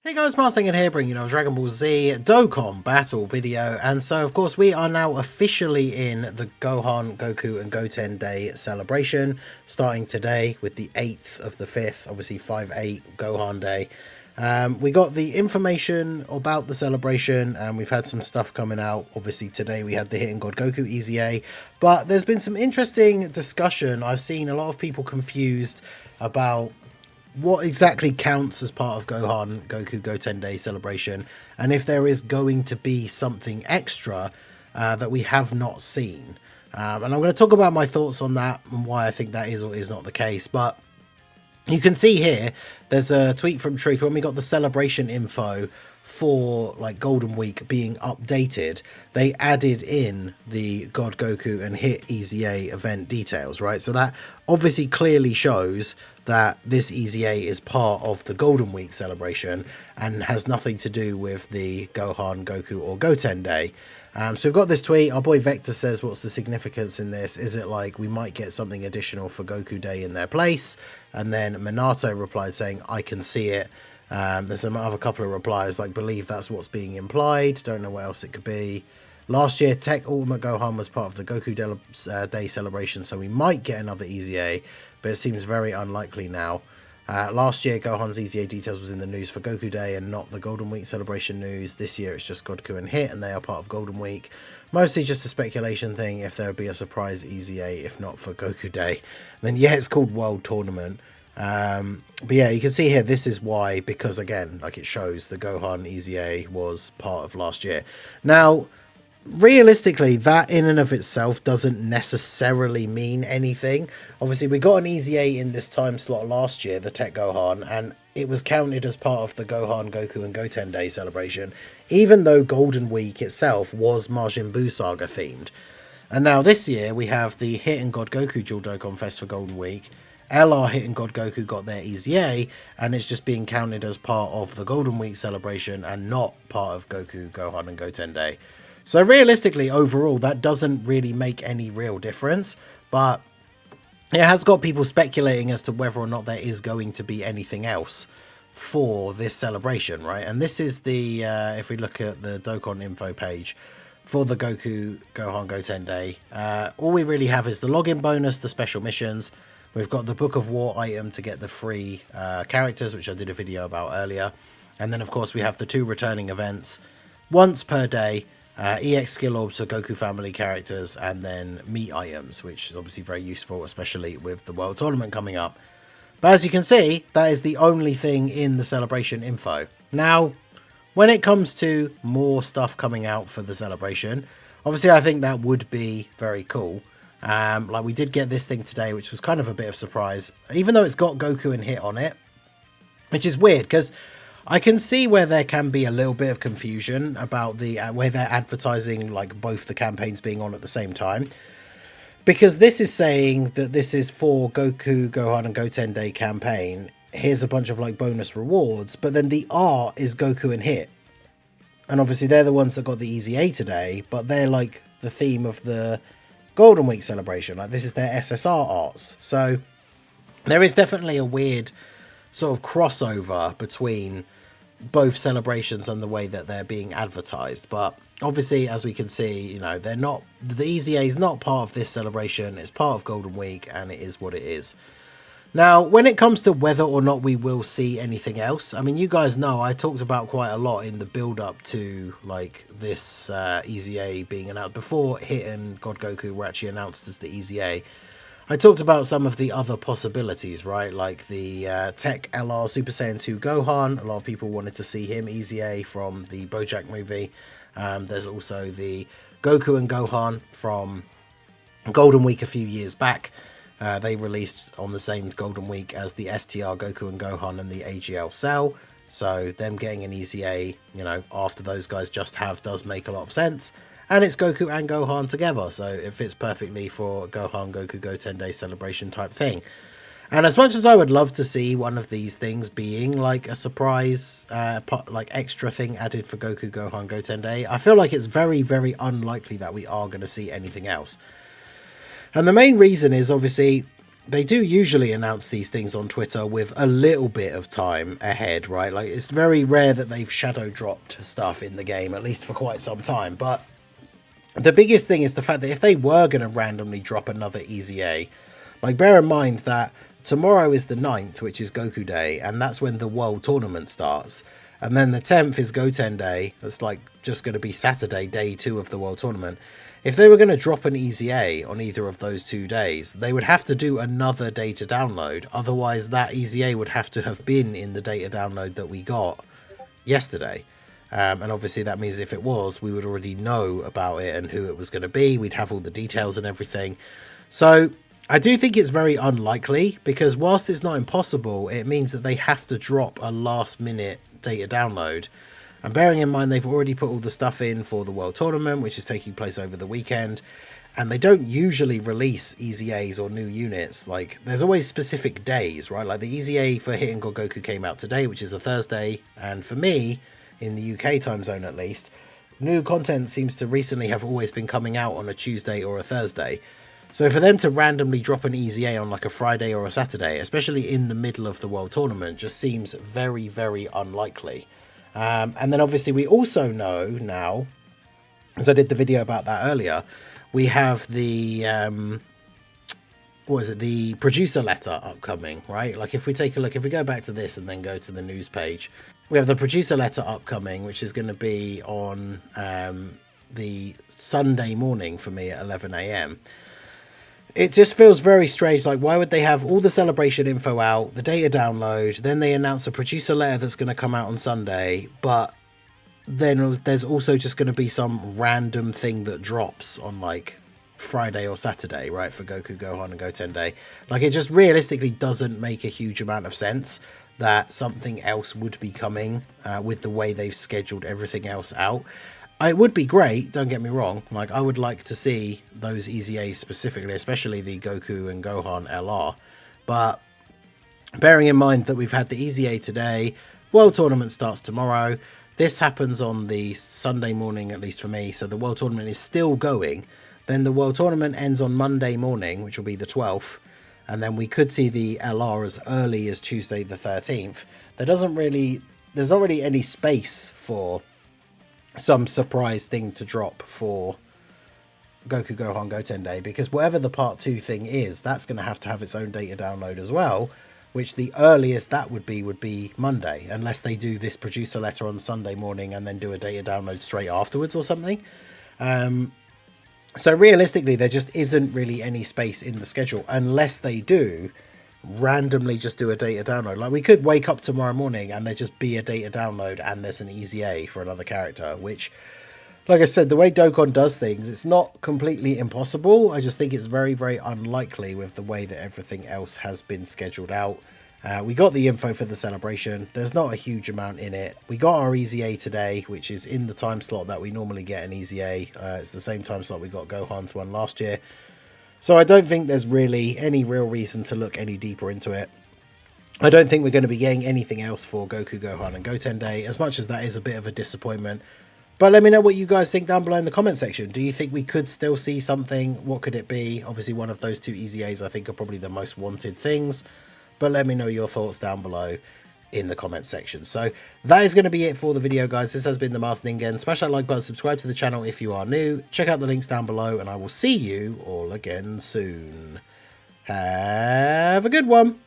Hey guys, Marsling here, bringing you a Dragon Ball Z Dokkan Battle video, and so of course we are now officially in the Gohan, Goku and Goten Day celebration, starting today with the 8th of the 5th, obviously 5/8 Gohan Day. We got the information about the celebration, and we've had some stuff coming out. Obviously today we had the Hidden God Goku EZA, but there's been some interesting discussion. I've seen a lot of people confused about what exactly counts as part of Gohan Goku Goten Day celebration, and if there is going to be something extra that we have not seen. And I'm going to talk about my thoughts on that and why I think that is or is not the case. But you can see here, there's a tweet from Truth when we got the celebration info for like Golden Week being updated. They added in the God Goku and Hit EZA event details, right? So that obviously clearly shows that this EZA is part of the Golden Week celebration and has nothing to do with the Gohan, Goku or Goten Day. So we've got this tweet. Our boy Vector says, what's the significance in this? Is it like we might get something additional for Goku Day in their place? And then Minato replied saying, I can see it. There's another couple of replies like, believe that's what's being implied. Don't know what else it could be. Last year, Tech Ultimate Gohan was part of the Goku Day celebration, so we might get another EZA, but it seems very unlikely now. Last year, Gohan's EZA details was in the news for Goku Day and not the Golden Week celebration news. This year, it's just Goku and Hit, and they are part of Golden Week. Mostly just a speculation thing, if there would be a surprise EZA, if not for Goku Day. Then, yeah, it's called World Tournament. But yeah, you can see here, this is why, because again, like it shows the Gohan EZA was part of last year. Now, realistically, that in and of itself doesn't necessarily mean anything. Obviously, we got an EZA in this time slot last year, the Tech Gohan, and it was counted as part of the Gohan, Goku and Goten Day celebration, even though Golden Week itself was Majin Buu Saga themed. And now this year, we have the Hit and God Goku Dual Dokkan Fest for Golden Week. LR Hit and God Goku got their EZA, and it's just being counted as part of the Golden Week celebration and not part of Goku, Gohan and Goten Day. So realistically, overall, that doesn't really make any real difference, but it has got people speculating as to whether or not there is going to be anything else for this celebration, right? And this is the, if we look at the Dokkan info page for the Goku, Gohan, Goten Day, all we really have is the login bonus, the special missions. We've got the Book of War item to get the free characters, which I did a video about earlier. And then, of course, we have the 2 returning events once per day. EX skill orbs for Goku family characters, and then meat items, which is obviously very useful, especially with the World Tournament coming up. But as you can see, that is the only thing in the celebration info. Now, when it comes to more stuff coming out for the celebration, obviously I think that would be very cool. Like we did get this thing today, which was kind of a bit of surprise, even though it's got Goku and Hit on it, which is weird because I can see where there can be a little bit of confusion about the where they're advertising like both the campaigns being on at the same time. Because this is saying that this is for Goku, Gohan and Goten Day campaign. Here's a bunch of like bonus rewards, but then the art is Goku and Hit. And obviously they're the ones that got the EZA today, but they're like the theme of the Golden Week celebration. Like this is their SSR arts. So there is definitely a weird sort of crossover between both celebrations and the way that they're being advertised. But obviously, as we can see, you know, they're not, the EZA is not part of this celebration. It's part of Golden Week, and it is what it is. Now, when it comes to whether or not we will see anything else, I mean, you guys know I talked about quite a lot in the build-up to like this EZA being announced. Before Hit and God Goku were actually announced as the EZA, I talked about some of the other possibilities, right? Like the Tech LR Super Saiyan 2 Gohan. A lot of people wanted to see him EZA from the BoJack movie. There's also the Goku and Gohan from Golden Week a few years back. They released on the same Golden Week as the STR Goku and Gohan and the AGL Cell. So them getting an EZA, you know, after those guys just have does make a lot of sense. And it's Goku and Gohan together, so it fits perfectly for Gohan, Goku, Goten Day celebration type thing. And as much as I would love to see one of these things being like a surprise, like extra thing added for Goku, Gohan, Goten Day, I feel like it's very, very unlikely that we are going to see anything else. And the main reason is obviously they do usually announce these things on Twitter with a little bit of time ahead, right? Like, it's very rare that they've shadow dropped stuff in the game, at least for quite some time. But the biggest thing is the fact that if they were going to randomly drop another EZA, like, bear in mind that tomorrow is the 9th, which is Goku Day, and that's when the World Tournament starts. And then the 10th is Goten Day. That's like just going to be Saturday, day 2 of the World Tournament. If they were going to drop an EZA on either of those 2 days, they would have to do another data download. Otherwise, that EZA would have to have been in the data download that we got yesterday. And obviously that means if it was, we would already know about it and who it was going to be. We'd have all the details and everything. So I do think it's very unlikely, because whilst it's not impossible, it means that they have to drop a last minute data download. And bearing in mind they've already put all the stuff in for the World Tournament, which is taking place over the weekend, and they don't usually release EZAs or new units. Like, there's always specific days, right? Like, the EZA for Hit and Goku came out today, which is a Thursday, and for me, in the UK time zone at least, new content seems to recently have always been coming out on a Tuesday or a Thursday. So for them to randomly drop an EZA on like a Friday or a Saturday, especially in the middle of the World Tournament, just seems very, very unlikely. And then obviously we also know now, as I did the video about that earlier, we have the, the producer letter upcoming, right? Like, if we take a look, if we go back to this and then go to the news page, we have the producer letter upcoming, which is going to be on the Sunday morning for me at 11 AM. It just feels very strange. Like, why would they have all the celebration info out, the data download, then they announce a producer letter that's going to come out on Sunday, but then there's also just going to be some random thing that drops on like Friday or Saturday, right, for Goku, Gohan and Goten Day. Like, it just realistically doesn't make a huge amount of sense that something else would be coming with the way they've scheduled everything else out. It would be great, don't get me wrong. Like, I would like to see those EZAs specifically, especially the Goku and Gohan LR. But bearing in mind that we've had the EZA today, World Tournament starts tomorrow. This happens on the Sunday morning, at least for me, so the World Tournament is still going. Then the World Tournament ends on Monday morning, which will be the 12th. And then we could see the LR as early as Tuesday the 13th. There's not really any space for some surprise thing to drop for Goku, Gohan, Goten Day, because whatever the part 2 thing is, that's going to have its own data download as well, which the earliest that would be Monday, unless they do this producer letter on Sunday morning and then do a data download straight afterwards or something. So realistically, there just isn't really any space in the schedule unless they do randomly just do a data download. Like, we could wake up tomorrow morning and there just be a data download and there's an EZA for another character, which, like I said, the way Dokkan does things, it's not completely impossible. I just think it's very, very unlikely with the way that everything else has been scheduled out. We got the info for the celebration. There's not a huge amount in it. We got our EZA today, which is in the time slot that we normally get an EZA. It's the same time slot we got Gohan's one last year. So I don't think there's really any real reason to look any deeper into it. I don't think we're going to be getting anything else for Goku, Gohan and Goten Day, as much as that is a bit of a disappointment. But let me know what you guys think down below in the comment section. Do you think we could still see something? What could it be? Obviously, one of those 2 EZAs I think are probably the most wanted things. But let me know your thoughts down below in the comment section. So that is going to be it for the video, guys. This has been the Masked Ningen. Smash that like button, subscribe to the channel if you are new. Check out the links down below, and I will see you all again soon. Have a good one.